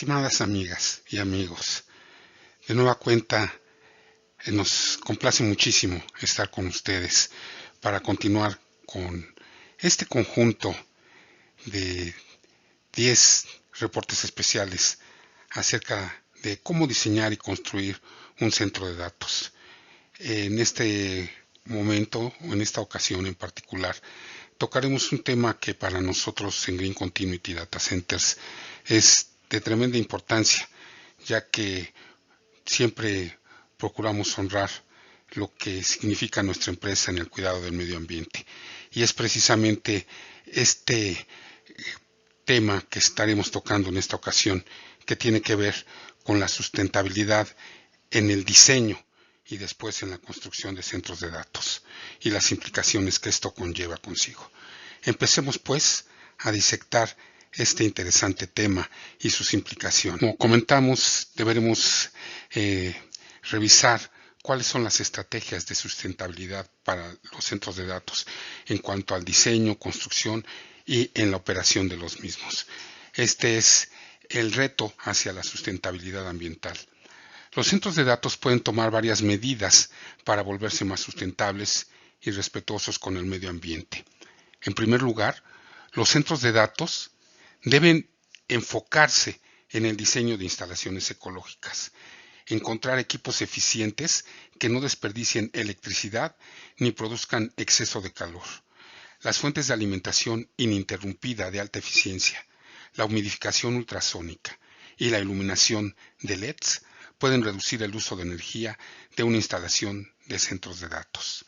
Estimadas amigas y amigos, de nueva cuenta nos complace muchísimo estar con ustedes para continuar con este conjunto de 10 reportes especiales acerca de cómo diseñar y construir un centro de datos. En este momento, o en esta ocasión en particular, tocaremos un tema que para nosotros en Green Continuity Data Centers es de tremenda importancia, ya que siempre procuramos honrar lo que significa nuestra empresa en el cuidado del medio ambiente. Y es precisamente este tema que estaremos tocando en esta ocasión, que tiene que ver con la sustentabilidad en el diseño y después en la construcción de centros de datos y las implicaciones que esto conlleva consigo. Empecemos pues a disectar este interesante tema y sus implicaciones. Como comentamos, deberemos revisar cuáles son las estrategias de sustentabilidad para los centros de datos en cuanto al diseño, construcción y en la operación de los mismos. Este es el reto hacia la sustentabilidad ambiental. Los centros de datos pueden tomar varias medidas para volverse más sustentables y respetuosos con el medio ambiente. En primer lugar, los centros de datos deben enfocarse en el diseño de instalaciones ecológicas, encontrar equipos eficientes que no desperdicien electricidad ni produzcan exceso de calor, las fuentes de alimentación ininterrumpida de alta eficiencia, la humidificación ultrasónica y la iluminación de LEDs pueden reducir el uso de energía de una instalación de centros de datos.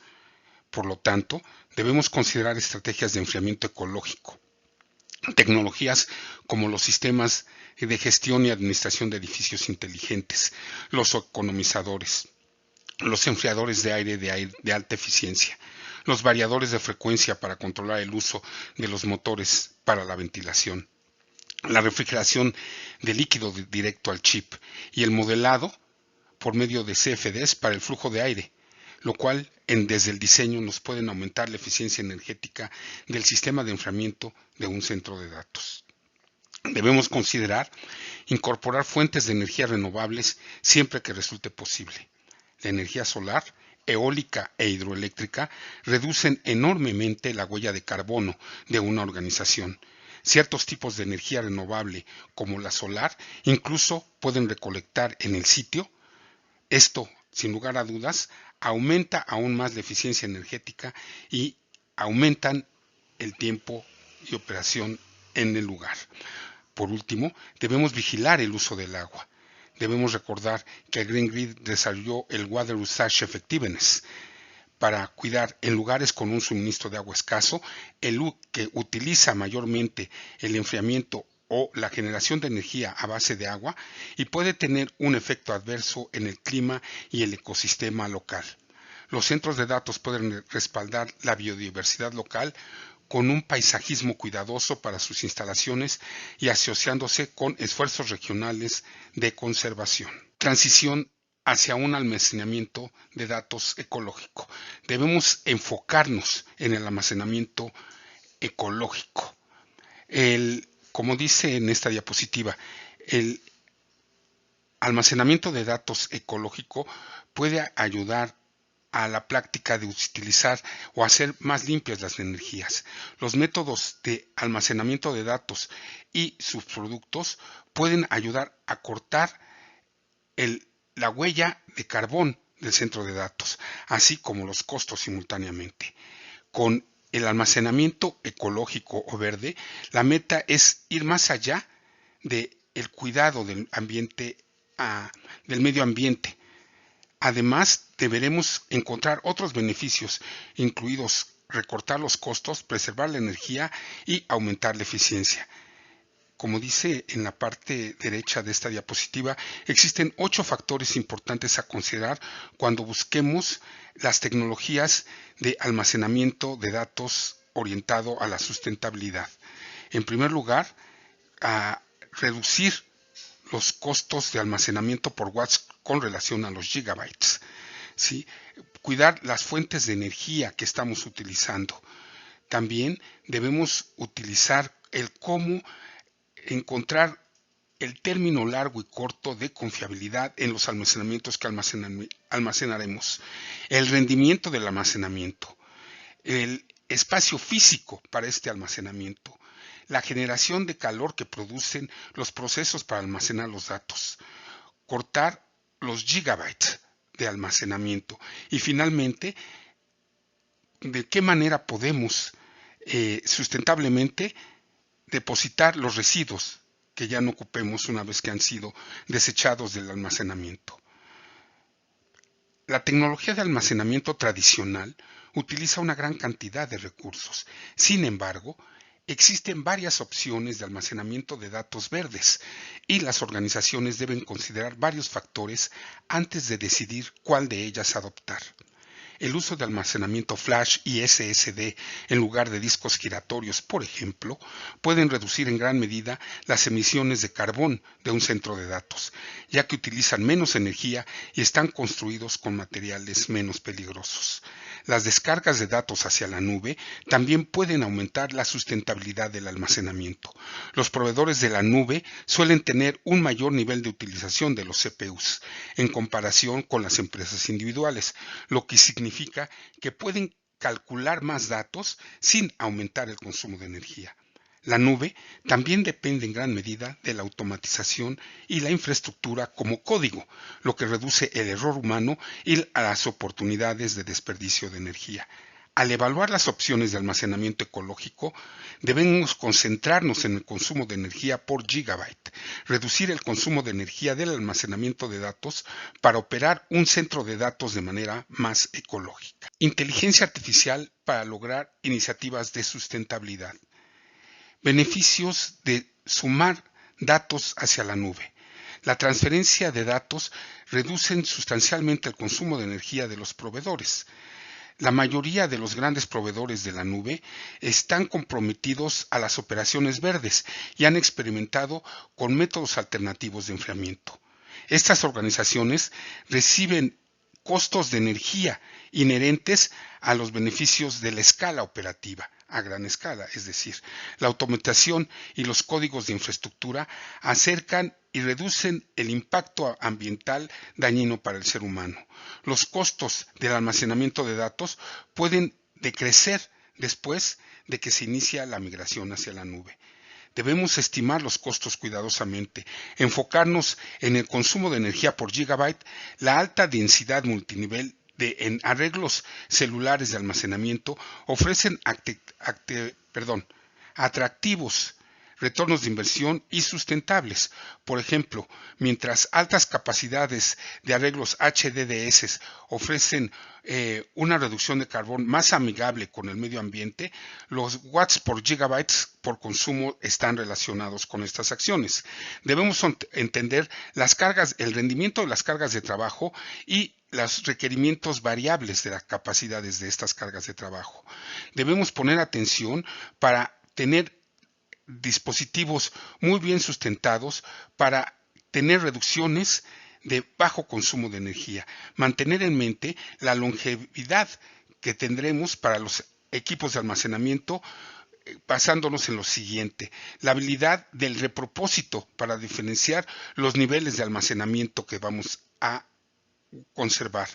Por lo tanto, debemos considerar estrategias de enfriamiento ecológico, tecnologías como los sistemas de gestión y administración de edificios inteligentes, los economizadores, los enfriadores de aire de alta eficiencia, los variadores de frecuencia para controlar el uso de los motores para la ventilación, la refrigeración de líquido directo al chip y el modelado por medio de CFDs para el flujo de aire, lo cual desde el diseño nos pueden aumentar la eficiencia energética del sistema de enfriamiento de un centro de datos. Debemos considerar incorporar fuentes de energía renovables siempre que resulte posible. La energía solar, eólica e hidroeléctrica reducen enormemente la huella de carbono de una organización. Ciertos tipos de energía renovable, como la solar, incluso pueden recolectar en el sitio. Esto, sin lugar a dudas, aumenta aún más la eficiencia energética y aumentan el tiempo y operación en el lugar. Por último, debemos vigilar el uso del agua. Debemos recordar que el Green Grid desarrolló el Water Usage Effectiveness para cuidar en lugares con un suministro de agua escaso, el que utiliza mayormente el enfriamiento o la generación de energía a base de agua y puede tener un efecto adverso en el clima y el ecosistema local. Los centros de datos pueden respaldar la biodiversidad local con un paisajismo cuidadoso para sus instalaciones y asociándose con esfuerzos regionales de conservación. Transición hacia un almacenamiento de datos ecológico. Debemos enfocarnos en el almacenamiento ecológico. Como dice en esta diapositiva, el almacenamiento de datos ecológico puede ayudar a la práctica de utilizar o hacer más limpias las energías. Los métodos de almacenamiento de datos y sus productos pueden ayudar a cortar la huella de carbón del centro de datos, así como los costos simultáneamente. Con el almacenamiento ecológico o verde, la meta es ir más allá del cuidado del medio ambiente. Además, deberemos encontrar otros beneficios, incluidos recortar los costos, preservar la energía y aumentar la eficiencia. Como dice en la parte derecha de esta diapositiva, existen 8 factores importantes a considerar cuando busquemos las tecnologías de almacenamiento de datos orientado a la sustentabilidad. En primer lugar, a reducir los costos de almacenamiento por watts con relación a los gigabytes. ¿Sí? Cuidar las fuentes de energía que estamos utilizando. También debemos utilizar el cómo encontrar el término largo y corto de confiabilidad en los almacenamientos que almacenaremos, el rendimiento del almacenamiento, el espacio físico para este almacenamiento, la generación de calor que producen los procesos para almacenar los datos, cortar los gigabytes de almacenamiento y finalmente de qué manera podemos sustentablemente depositar los residuos que ya no ocupemos una vez que han sido desechados del almacenamiento. La tecnología de almacenamiento tradicional utiliza una gran cantidad de recursos. Sin embargo, existen varias opciones de almacenamiento de datos verdes y las organizaciones deben considerar varios factores antes de decidir cuál de ellas adoptar. El uso de almacenamiento flash y SSD en lugar de discos giratorios, por ejemplo, pueden reducir en gran medida las emisiones de carbón de un centro de datos, ya que utilizan menos energía y están construidos con materiales menos peligrosos. Las descargas de datos hacia la nube también pueden aumentar la sustentabilidad del almacenamiento. Los proveedores de la nube suelen tener un mayor nivel de utilización de los CPUs en comparación con las empresas individuales, lo que significa que pueden calcular más datos sin aumentar el consumo de energía. La nube también depende en gran medida de la automatización y la infraestructura como código, lo que reduce el error humano y las oportunidades de desperdicio de energía. Al evaluar las opciones de almacenamiento ecológico, debemos concentrarnos en el consumo de energía por gigabyte, reducir el consumo de energía del almacenamiento de datos para operar un centro de datos de manera más ecológica. Inteligencia artificial para lograr iniciativas de sustentabilidad. Beneficios de sumar datos hacia la nube. La transferencia de datos reduce sustancialmente el consumo de energía de los proveedores. La mayoría de los grandes proveedores de la nube están comprometidos a las operaciones verdes y han experimentado con métodos alternativos de enfriamiento. Estas organizaciones reciben costos de energía inherentes a los beneficios de la escala operativa a gran escala, es decir, la automatización y los códigos de infraestructura acercan y reducen el impacto ambiental dañino para el ser humano. Los costos del almacenamiento de datos pueden decrecer después de que se inicia la migración hacia la nube. Debemos estimar los costos cuidadosamente, enfocarnos en el consumo de energía por gigabyte, la alta densidad multinivel en arreglos celulares de almacenamiento ofrecen atractivos retornos de inversión y sustentables. Por ejemplo, mientras altas capacidades de arreglos HDDS ofrecen una reducción de carbón más amigable con el medio ambiente, los watts por gigabytes por consumo están relacionados con estas acciones. Debemos entender las cargas, el rendimiento de las cargas de trabajo y los requerimientos variables de las capacidades de estas cargas de trabajo. Debemos poner atención para tener dispositivos muy bien sustentados para tener reducciones de bajo consumo de energía. Mantener en mente la longevidad que tendremos para los equipos de almacenamiento basándonos en lo siguiente: la habilidad del repropósito para diferenciar los niveles de almacenamiento que vamos a conservar,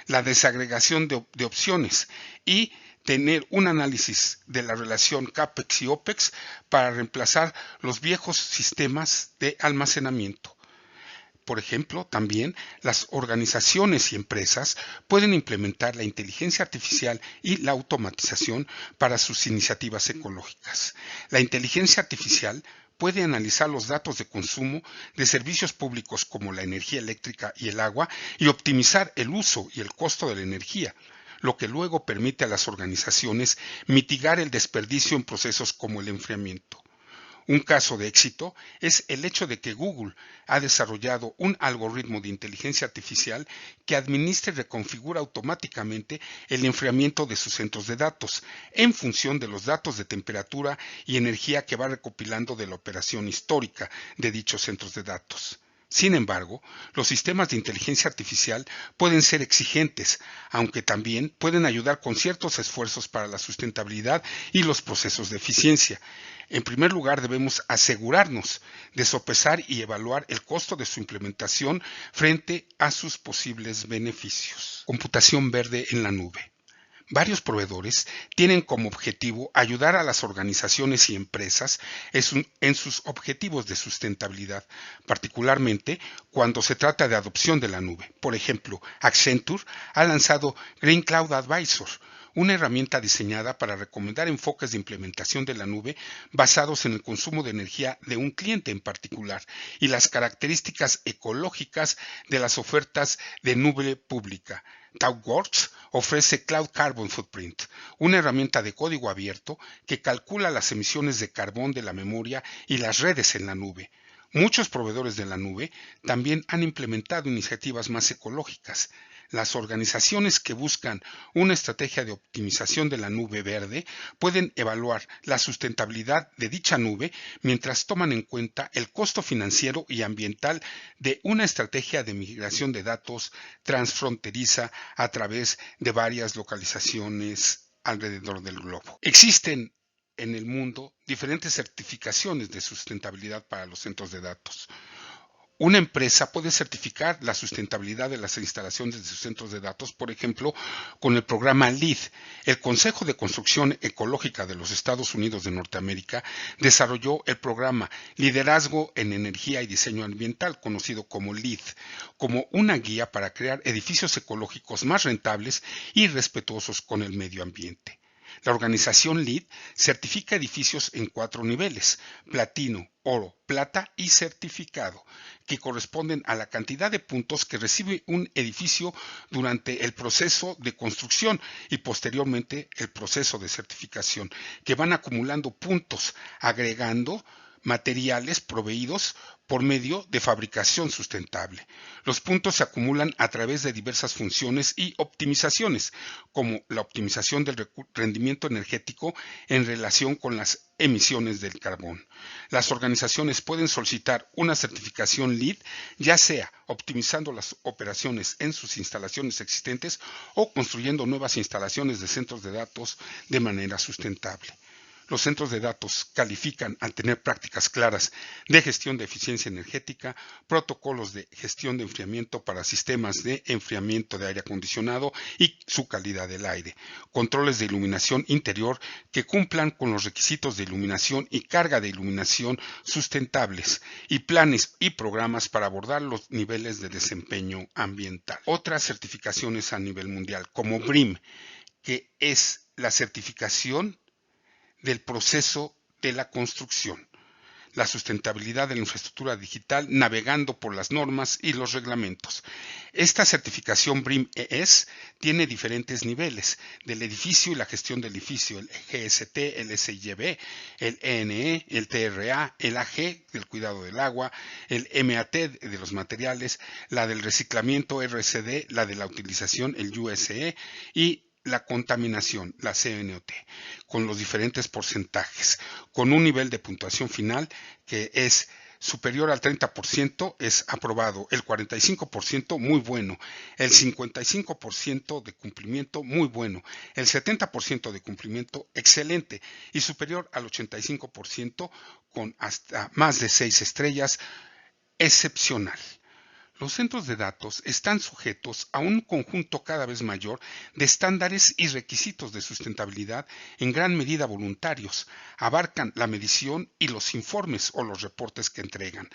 la desagregación de opciones y tener un análisis de la relación CAPEX y OPEX para reemplazar los viejos sistemas de almacenamiento. Por ejemplo, también las organizaciones y empresas pueden implementar la inteligencia artificial y la automatización para sus iniciativas ecológicas. La inteligencia artificial puede analizar los datos de consumo de servicios públicos como la energía eléctrica y el agua y optimizar el uso y el costo de la energía, lo que luego permite a las organizaciones mitigar el desperdicio en procesos como el enfriamiento. Un caso de éxito es el hecho de que Google ha desarrollado un algoritmo de inteligencia artificial que administra y reconfigura automáticamente el enfriamiento de sus centros de datos en función de los datos de temperatura y energía que va recopilando de la operación histórica de dichos centros de datos. Sin embargo, los sistemas de inteligencia artificial pueden ser exigentes, aunque también pueden ayudar con ciertos esfuerzos para la sustentabilidad y los procesos de eficiencia. En primer lugar, debemos asegurarnos de sopesar y evaluar el costo de su implementación frente a sus posibles beneficios. Computación verde en la nube. Varios proveedores tienen como objetivo ayudar a las organizaciones y empresas en sus objetivos de sustentabilidad, particularmente cuando se trata de adopción de la nube. Por ejemplo, Accenture ha lanzado Green Cloud Advisor, una herramienta diseñada para recomendar enfoques de implementación de la nube basados en el consumo de energía de un cliente en particular y las características ecológicas de las ofertas de nube pública. ThoughtWorks ofrece Cloud Carbon Footprint, una herramienta de código abierto que calcula las emisiones de carbón de la memoria y las redes en la nube. Muchos proveedores de la nube también han implementado iniciativas más ecológicas. Las organizaciones que buscan una estrategia de optimización de la nube verde pueden evaluar la sustentabilidad de dicha nube mientras toman en cuenta el costo financiero y ambiental de una estrategia de migración de datos transfronteriza a través de varias localizaciones alrededor del globo. Existen en el mundo diferentes certificaciones de sustentabilidad para los centros de datos. Una empresa puede certificar la sustentabilidad de las instalaciones de sus centros de datos, por ejemplo, con el programa LEED. El Consejo de Construcción Ecológica de los Estados Unidos de Norteamérica desarrolló el programa Liderazgo en Energía y Diseño Ambiental, conocido como LEED, como una guía para crear edificios ecológicos más rentables y respetuosos con el medio ambiente. La organización LEED certifica edificios en 4 niveles: platino, oro, plata y certificado, que corresponden a la cantidad de puntos que recibe un edificio durante el proceso de construcción y posteriormente el proceso de certificación, que van acumulando puntos, agregando materiales proveídos por medio de fabricación sustentable. Los puntos se acumulan a través de diversas funciones y optimizaciones, como la optimización del rendimiento energético en relación con las emisiones del carbón. Las organizaciones pueden solicitar una certificación LEED, ya sea optimizando las operaciones en sus instalaciones existentes o construyendo nuevas instalaciones de centros de datos de manera sustentable. Los centros de datos califican al tener prácticas claras de gestión de eficiencia energética, protocolos de gestión de enfriamiento para sistemas de enfriamiento de aire acondicionado y su calidad del aire, controles de iluminación interior que cumplan con los requisitos de iluminación y carga de iluminación sustentables, y planes y programas para abordar los niveles de desempeño ambiental. Otras certificaciones a nivel mundial, como BREEAM, que es la certificación del proceso de la construcción, la sustentabilidad de la infraestructura digital navegando por las normas y los reglamentos. Esta certificación BREEAM ES tiene diferentes niveles del edificio y la gestión del edificio: el GST, el SIB, el ENE, el TRA, el AG del cuidado del agua, el MAT de los materiales, la del reciclamiento RCD, la de la utilización, el USE, y la contaminación, la CNOT, con los diferentes porcentajes, con un nivel de puntuación final que es superior al 30%, es aprobado; el 45% muy bueno; el 55% de cumplimiento muy bueno; el 70% de cumplimiento excelente; y superior al 85% con hasta más de 6 estrellas, excepcional. Los centros de datos están sujetos a un conjunto cada vez mayor de estándares y requisitos de sustentabilidad, en gran medida voluntarios. Abarcan la medición y los informes o los reportes que entregan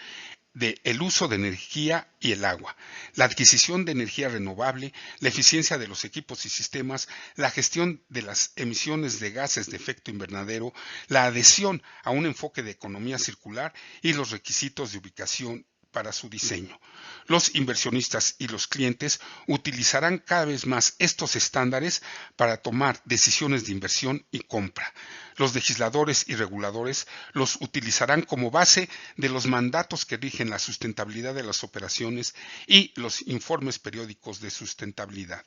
el uso de energía y el agua, la adquisición de energía renovable, la eficiencia de los equipos y sistemas, la gestión de las emisiones de gases de efecto invernadero, la adhesión a un enfoque de economía circular y los requisitos de ubicación para su diseño. Los inversionistas y los clientes utilizarán cada vez más estos estándares para tomar decisiones de inversión y compra. Los legisladores y reguladores los utilizarán como base de los mandatos que rigen la sustentabilidad de las operaciones y los informes periódicos de sustentabilidad.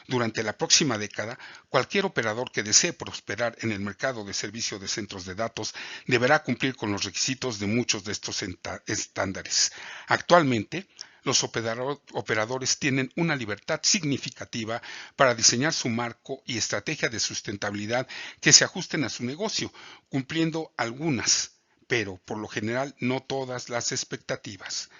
Durante la próxima década, cualquier operador que desee prosperar en el mercado de servicio de centros de datos deberá cumplir con los requisitos de muchos de estos estándares. Actualmente, Los operadores tienen una libertad significativa para diseñar su marco y estrategia de sustentabilidad que se ajusten a su negocio, cumpliendo algunas, pero por lo general no todas las expectativas.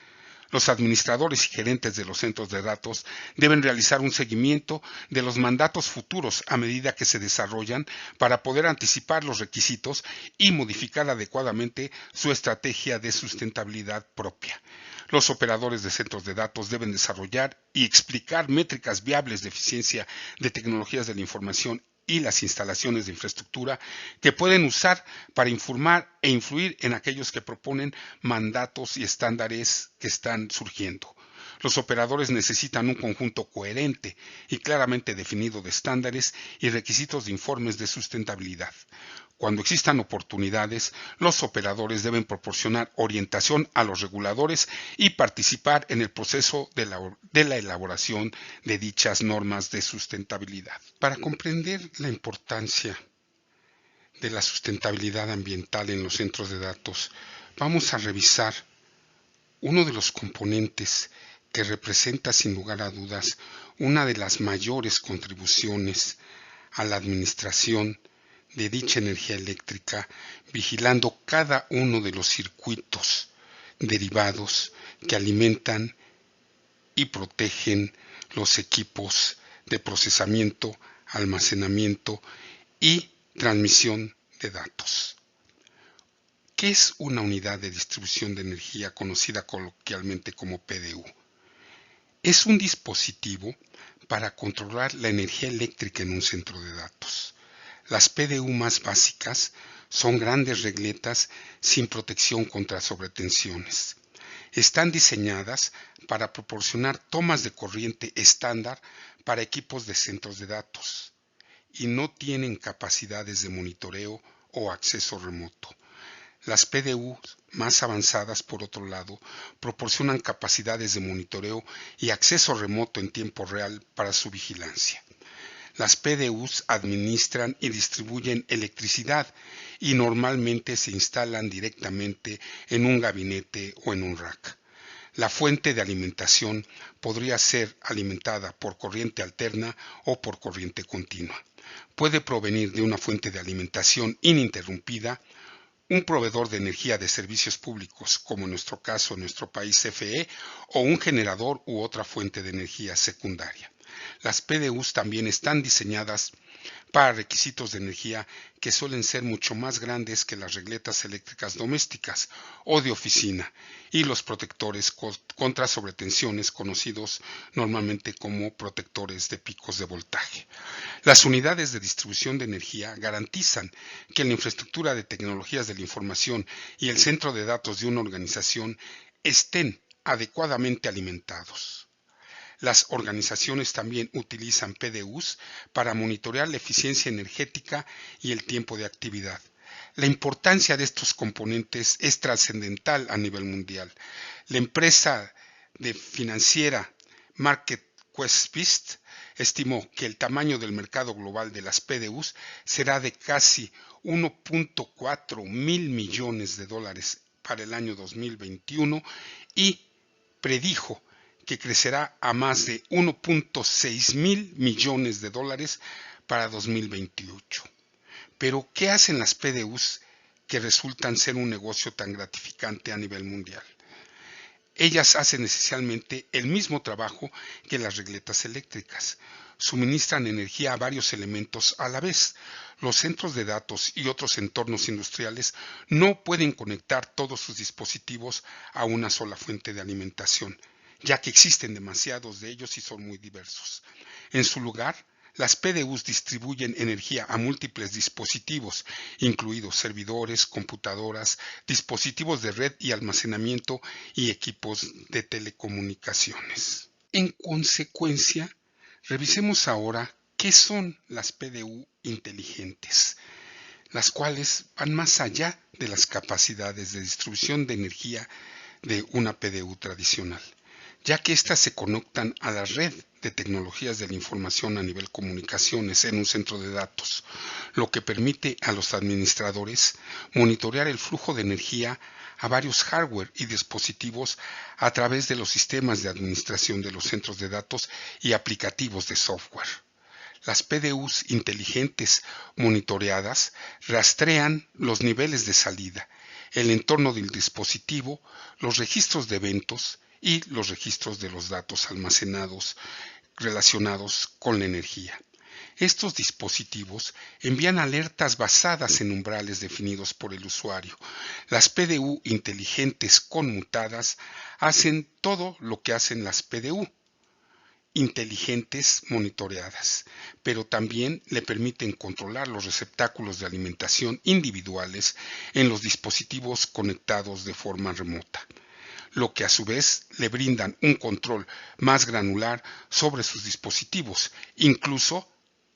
Los administradores y gerentes de los centros de datos deben realizar un seguimiento de los mandatos futuros a medida que se desarrollan para poder anticipar los requisitos y modificar adecuadamente su estrategia de sustentabilidad propia. Los operadores de centros de datos deben desarrollar y explicar métricas viables de eficiencia de tecnologías de la información y las instalaciones de infraestructura que pueden usar para informar e influir en aquellos que proponen mandatos y estándares que están surgiendo. Los operadores necesitan un conjunto coherente y claramente definido de estándares y requisitos de informes de sustentabilidad. Cuando existan oportunidades, los operadores deben proporcionar orientación a los reguladores y participar en el proceso de la elaboración de dichas normas de sustentabilidad. Para comprender la importancia de la sustentabilidad ambiental en los centros de datos, vamos a revisar uno de los componentes que representa sin lugar a dudas una de las mayores contribuciones a la administración de dicha energía eléctrica, vigilando cada uno de los circuitos derivados que alimentan y protegen los equipos de procesamiento, almacenamiento y transmisión de datos. ¿Qué es una unidad de distribución de energía conocida coloquialmente como PDU? Es un dispositivo para controlar la energía eléctrica en un centro de datos. Las PDU más básicas son grandes regletas sin protección contra sobretensiones. Están diseñadas para proporcionar tomas de corriente estándar para equipos de centros de datos y no tienen capacidades de monitoreo o acceso remoto. Las PDU más avanzadas, por otro lado, proporcionan capacidades de monitoreo y acceso remoto en tiempo real para su vigilancia. Las PDUs administran y distribuyen electricidad y normalmente se instalan directamente en un gabinete o en un rack. La fuente de alimentación podría ser alimentada por corriente alterna o por corriente continua. Puede provenir de una fuente de alimentación ininterrumpida, un proveedor de energía de servicios públicos, como en nuestro caso en nuestro país CFE, o un generador u otra fuente de energía secundaria. Las PDUs también están diseñadas para requisitos de energía que suelen ser mucho más grandes que las regletas eléctricas domésticas o de oficina y los protectores contra sobretensiones conocidos normalmente como protectores de picos de voltaje. Las unidades de distribución de energía garantizan que la infraestructura de tecnologías de la información y el centro de datos de una organización estén adecuadamente alimentados. Las organizaciones también utilizan PDUs para monitorear la eficiencia energética y el tiempo de actividad. La importancia de estos componentes es trascendental a nivel mundial. La empresa financiera MarketQuest estimó que el tamaño del mercado global de las PDUs será de casi 1.4 mil millones de dólares para el año 2021 y predijo que crecerá a más de 1.6 mil millones de dólares para 2028. Pero, ¿qué hacen las PDUs que resultan ser un negocio tan gratificante a nivel mundial? Ellas hacen esencialmente el mismo trabajo que las regletas eléctricas. Suministran energía a varios elementos a la vez. Los centros de datos y otros entornos industriales no pueden conectar todos sus dispositivos a una sola fuente de alimentación, ya que existen demasiados de ellos y son muy diversos. En su lugar, las PDUs distribuyen energía a múltiples dispositivos, incluidos servidores, computadoras, dispositivos de red y almacenamiento y equipos de telecomunicaciones. En consecuencia, revisemos ahora qué son las PDU inteligentes, las cuales van más allá de las capacidades de distribución de energía de una PDU tradicional, ya que éstas se conectan a la red de tecnologías de la información a nivel comunicaciones en un centro de datos, lo que permite a los administradores monitorear el flujo de energía a varios hardware y dispositivos a través de los sistemas de administración de los centros de datos y aplicativos de software. Las PDUs inteligentes monitoreadas rastrean los niveles de salida, el entorno del dispositivo, los registros de eventos y los registros de los datos almacenados relacionados con la energía. Estos dispositivos envían alertas basadas en umbrales definidos por el usuario. Las PDU inteligentes conmutadas hacen todo lo que hacen las PDU inteligentes monitoreadas, pero también le permiten controlar los receptáculos de alimentación individuales en los dispositivos conectados de forma remota, lo que a su vez le brindan un control más granular sobre sus dispositivos, incluso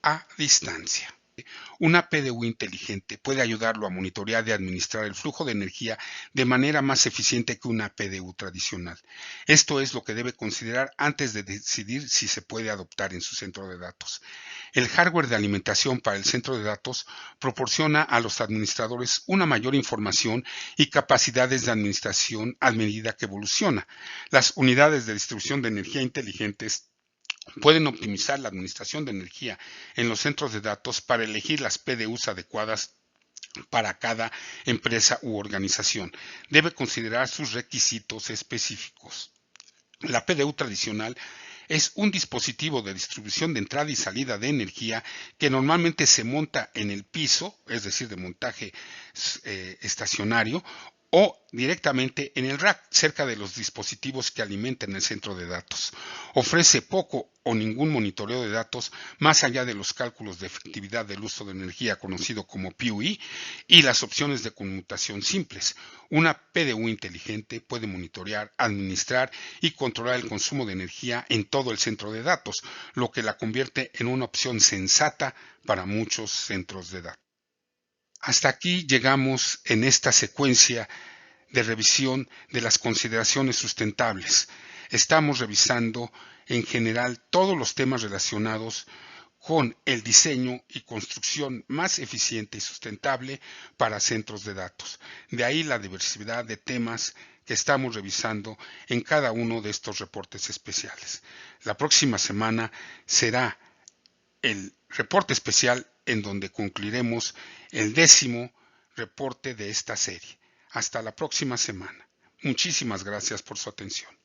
a distancia. Una PDU inteligente puede ayudarlo a monitorear y administrar el flujo de energía de manera más eficiente que una PDU tradicional. Esto es lo que debe considerar antes de decidir si se puede adoptar en su centro de datos. El hardware de alimentación para el centro de datos proporciona a los administradores una mayor información y capacidades de administración a medida que evoluciona. Las unidades de distribución de energía inteligentes pueden optimizar la administración de energía en los centros de datos para elegir las PDUs adecuadas para cada empresa u organización. Debe considerar sus requisitos específicos. La PDU tradicional es un dispositivo de distribución de entrada y salida de energía que normalmente se monta en el piso, es decir, de montaje estacionario, o directamente en el rack, cerca de los dispositivos que alimentan el centro de datos. Ofrece poco o ningún monitoreo de datos más allá de los cálculos de efectividad del uso de energía conocido como PUE y las opciones de conmutación simples. Una PDU inteligente puede monitorear, administrar y controlar el consumo de energía en todo el centro de datos, lo que la convierte en una opción sensata para muchos centros de datos. Hasta aquí llegamos en esta secuencia de revisión de las consideraciones sustentables. Estamos revisando en general todos los temas relacionados con el diseño y construcción más eficiente y sustentable para centros de datos. De ahí la diversidad de temas que estamos revisando en cada uno de estos reportes especiales. La próxima semana será el reporte especial en donde concluiremos el 10º reporte de esta serie. Hasta la próxima semana. Muchísimas gracias por su atención.